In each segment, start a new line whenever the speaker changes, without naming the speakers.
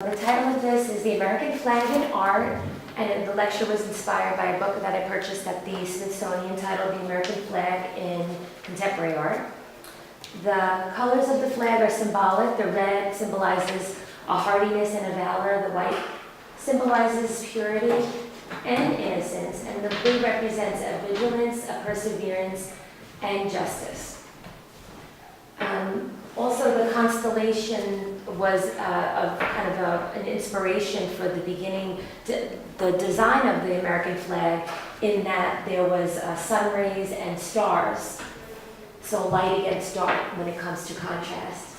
The title of this is The American Flag in Art, and the lecture was inspired by a book that I purchased at the Smithsonian titled The American Flag in Contemporary Art. The colors of the flag are symbolic. The red symbolizes a hardiness and a valor. The white symbolizes purity and innocence, and the blue represents a vigilance, a perseverance, and justice. Also, the constellation was an inspiration for the beginning, the design of the American flag, in that there was sun rays and stars, so light against dark when it comes to contrast.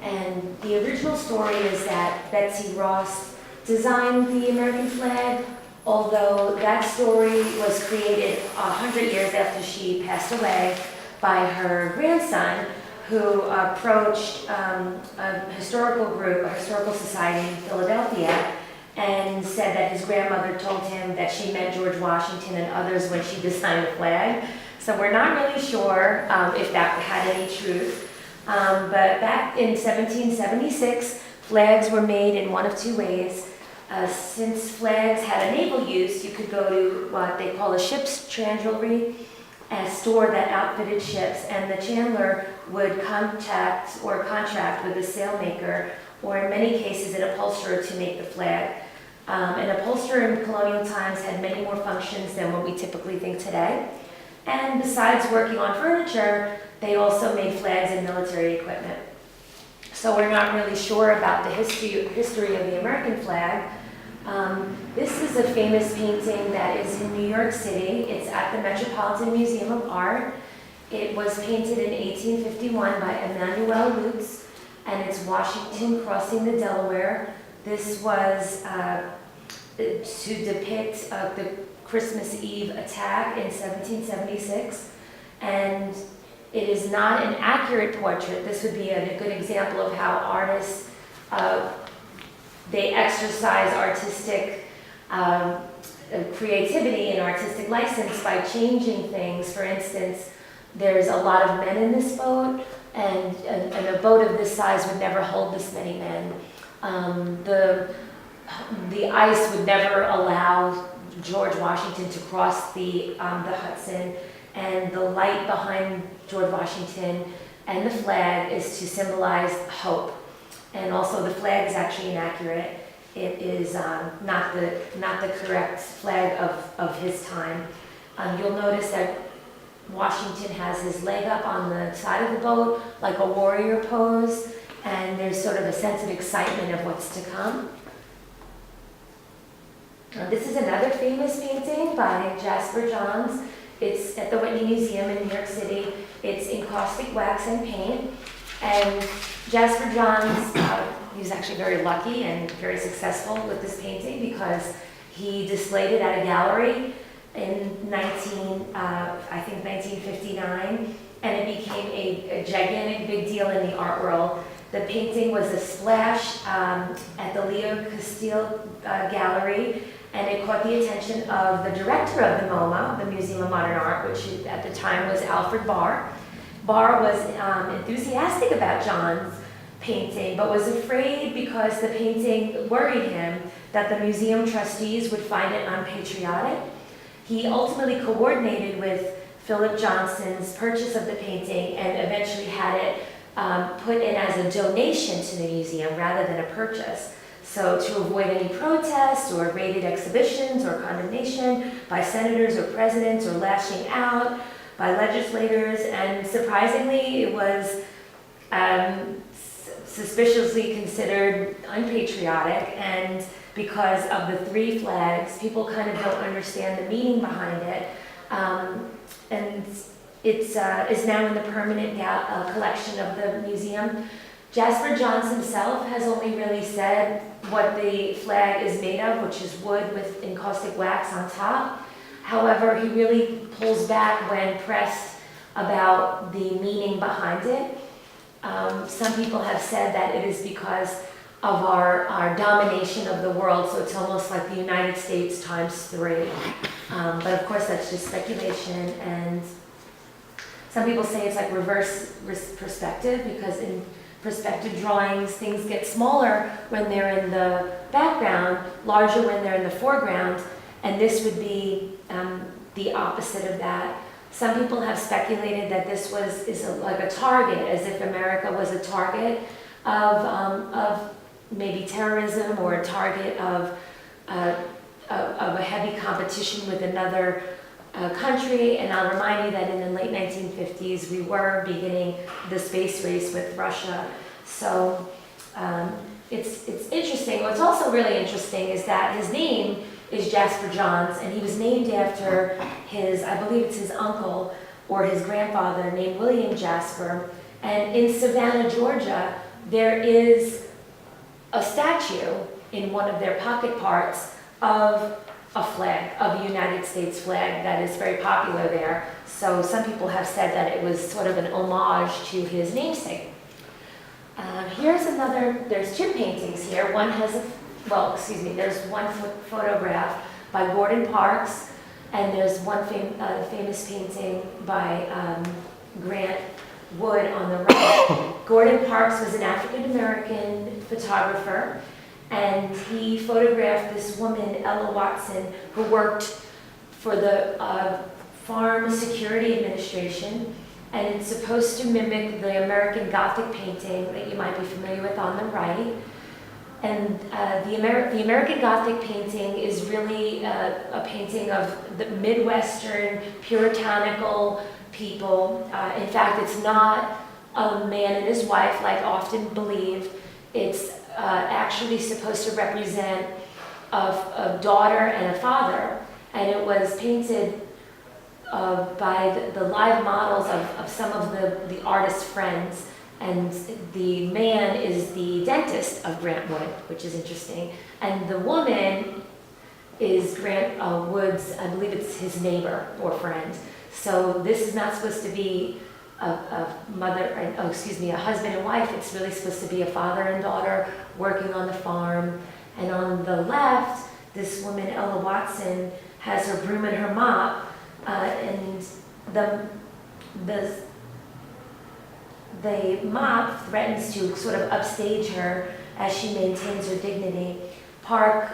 And the original story is that Betsy Ross designed the American flag, although that story was created 100 years after she passed away by her grandson, who approached a historical group, a historical society in Philadelphia, and said that his grandmother told him that she meant George Washington and others when she designed the flag. So we're not really sure if that had any truth. But back in 1776, flags were made in one of two ways. Since flags had a naval use, you could go to what they call a ship's chandlery, a store that outfitted ships, and the chandler would contract with a sailmaker, or in many cases an upholsterer, to make the flag. An upholsterer in colonial times had many more functions than what we typically think today. And besides working on furniture, they also made flags and military equipment. So we're not really sure about the history of the American flag. This is a famous painting that is in New York City. It's at the Metropolitan Museum of Art. It was painted in 1851 by Emanuel Lutz, and it's Washington crossing the Delaware. This was to depict the Christmas Eve attack in 1776, and it is not an accurate portrait. This would be a good example of how artists they exercise artistic creativity and artistic license by changing things. For instance, there's a lot of men in this boat, and a boat of this size would never hold this many men. The ice would never allow George Washington to cross the Hudson, and the light behind George Washington and the flag is to symbolize hope. And also the flag is actually inaccurate. It is not the correct flag of his time. You'll notice that Washington has his leg up on the side of the boat like a warrior pose, and there's sort of a sense of excitement of what's to come. This is another famous painting by Jasper Johns. It's at the Whitney Museum in New York City. It's in caustic wax and paint. And Jasper Johns, he was actually very lucky and very successful with this painting because he displayed it at a gallery in 1959, and it became a gigantic big deal in the art world. The painting was a splash at the Leo Castile Gallery, and it caught the attention of the director of the MoMA, the Museum of Modern Art, which at the time was Alfred Barr. Barr was enthusiastic about John's painting, but was afraid because the painting worried him that the museum trustees would find it unpatriotic. He ultimately coordinated with Philip Johnson's purchase of the painting and eventually had it put in as a donation to the museum rather than a purchase. So to avoid any protests or raided exhibitions or condemnation by senators or presidents or lashing out by legislators, and surprisingly it was suspiciously considered unpatriotic, and because of the three flags, people kind of don't understand the meaning behind it, and it's now in the permanent collection of the museum. Jasper Johns himself has only really said what the flag is made of, which is wood with encaustic wax on top. However, he really pulls back when pressed about the meaning behind it. Some people have said that it is because of our domination of the world, so it's almost like the United States times 3. But of course that's just speculation, and some people say it's like reverse perspective, because in perspective drawings, things get smaller when they're in the background, larger when they're in the foreground, and this would be the opposite of that. Some people have speculated that this like a target, as if America was a target of maybe terrorism, or a target of a heavy competition with another country. And I'll remind you that in the late 1950s, we were beginning the space race with Russia. So it's interesting. What's also really interesting is that his name is Jasper Johns, and he was named after his, I believe it's his uncle or his grandfather, named William Jasper. And in Savannah, Georgia, there is a statue in one of their pocket parks of a flag, of a United States flag that is very popular there. So some people have said that it was sort of an homage to his namesake. Here's another, there's two paintings here. One has there's one photograph by Gordon Parks, and there's one famous painting by Grant Wood on the right. Gordon Parks was an African-American photographer, and he photographed this woman, Ella Watson, who worked for the Farm Security Administration, and it's supposed to mimic the American Gothic painting that you might be familiar with on the right. And the American Gothic painting is really a painting of the Midwestern puritanical people. In fact, it's not a man and his wife like often believed. It's actually supposed to represent a daughter and a father, and it was painted by the live models of some of the artist's friends. And the man is the dentist of Grant Wood, which is interesting. And the woman is Grant Wood's, I believe it's his neighbor or friend. So this is not supposed to be a husband and wife. It's really supposed to be a father and daughter working on the farm. And on the left, this woman, Ella Watson, has her broom and her mop, and the mop threatens to sort of upstage her as she maintains her dignity. Parks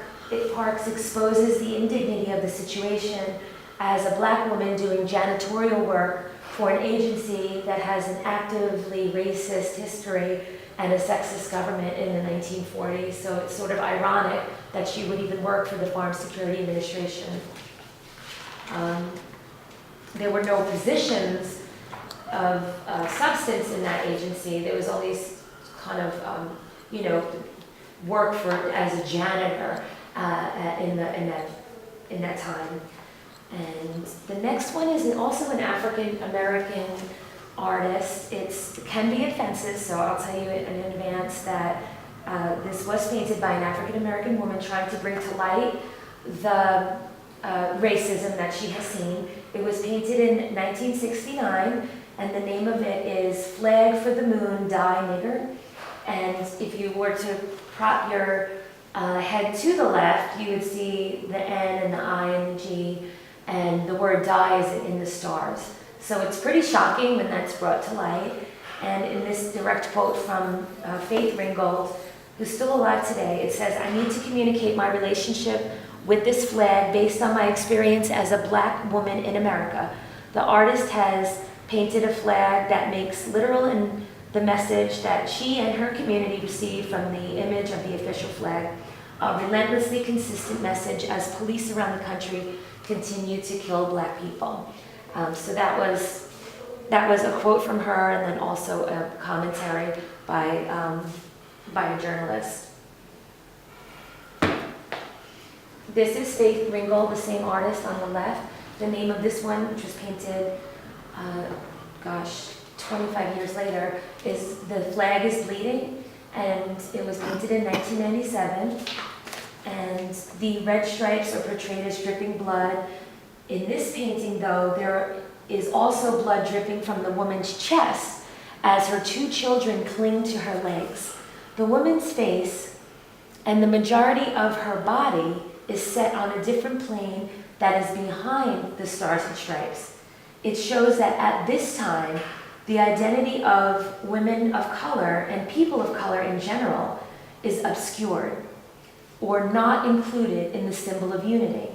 exposes the indignity of the situation as a black woman doing janitorial work for an agency that has an actively racist history and a sexist government in the 1940s. So it's sort of ironic that she would even work for the Farm Security Administration. There were no positions of substance in that agency. There was always kind of, work as a janitor in that time. And the next one is also an African American artist. It can be offensive, so I'll tell you in advance that this was painted by an African American woman trying to bring to light the racism that she has seen. It was painted in 1969, and the name of it is Flag for the Moon, Die Nigger. And if you were to prop your head to the left, you would see the N and the I and the G, and the word die is in the stars. So it's pretty shocking when that's brought to light. And in this direct quote from Faith Ringgold, who's still alive today, it says, "I need to communicate my relationship with this flag based on my experience as a black woman in America. The artist has painted a flag that makes literal in the message that she and her community received from the image of the official flag, a relentlessly consistent message as police around the country continue to kill black people." So that was a quote from her, and then also a commentary by a journalist. This is Faith Ringgold, the same artist on the left. The name of this one, which was painted, 25 years later, is "The Flag is Bleeding," and it was painted in 1997. And the red stripes are portrayed as dripping blood. In this painting, though, there is also blood dripping from the woman's chest as her two children cling to her legs. The woman's face and the majority of her body is set on a different plane that is behind the stars and stripes. It shows that at this time, the identity of women of color and people of color in general is obscured or not included in the symbol of unity.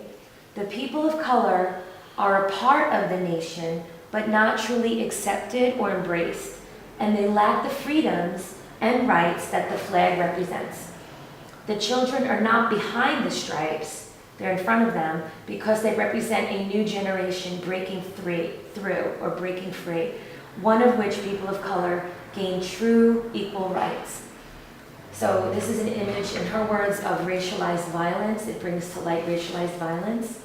The people of color are a part of the nation, but not truly accepted or embraced, and they lack the freedoms and rights that the flag represents. The children are not behind the stripes, they're in front of them because they represent a new generation breaking through or breaking free, one of which people of color gain true equal rights. So this is an image, in her words, of racialized violence. It brings to light racialized violence.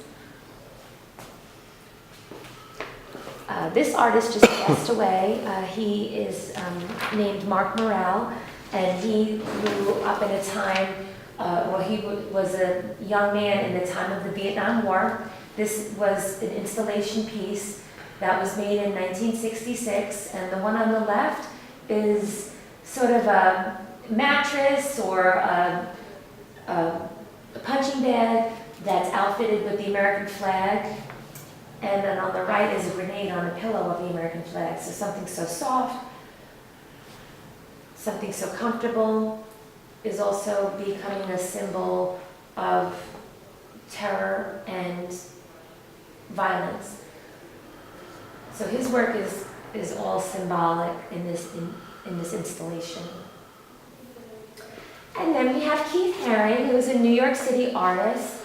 This artist just passed away. He is named Mark Morrell, and he grew up in a time, he was a young man in the time of the Vietnam War. This was an installation piece that was made in 1966, and the one on the left is sort of a mattress or a punching bag that's outfitted with the American flag. And then on the right is a grenade on a pillow of the American flag. So something so soft, something so comfortable is also becoming a symbol of terror and violence. So his work is all symbolic in this installation. And then we have Keith Haring, who is a New York City artist.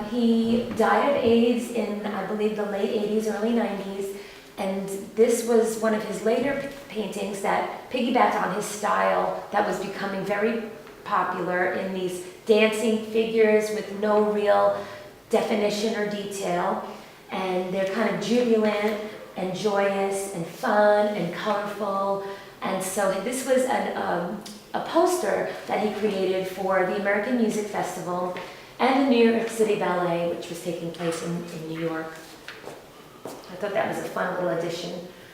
He died of AIDS in, I believe, the late 80s, early 90s, and this was one of his later paintings that piggybacked on his style that was becoming very popular in these dancing figures with no real definition or detail, and they're kind of jubilant and joyous and fun and colorful. And so this was a poster that he created for the American Music Festival and the New York City Ballet, which was taking place in New York. I thought that was a fun little addition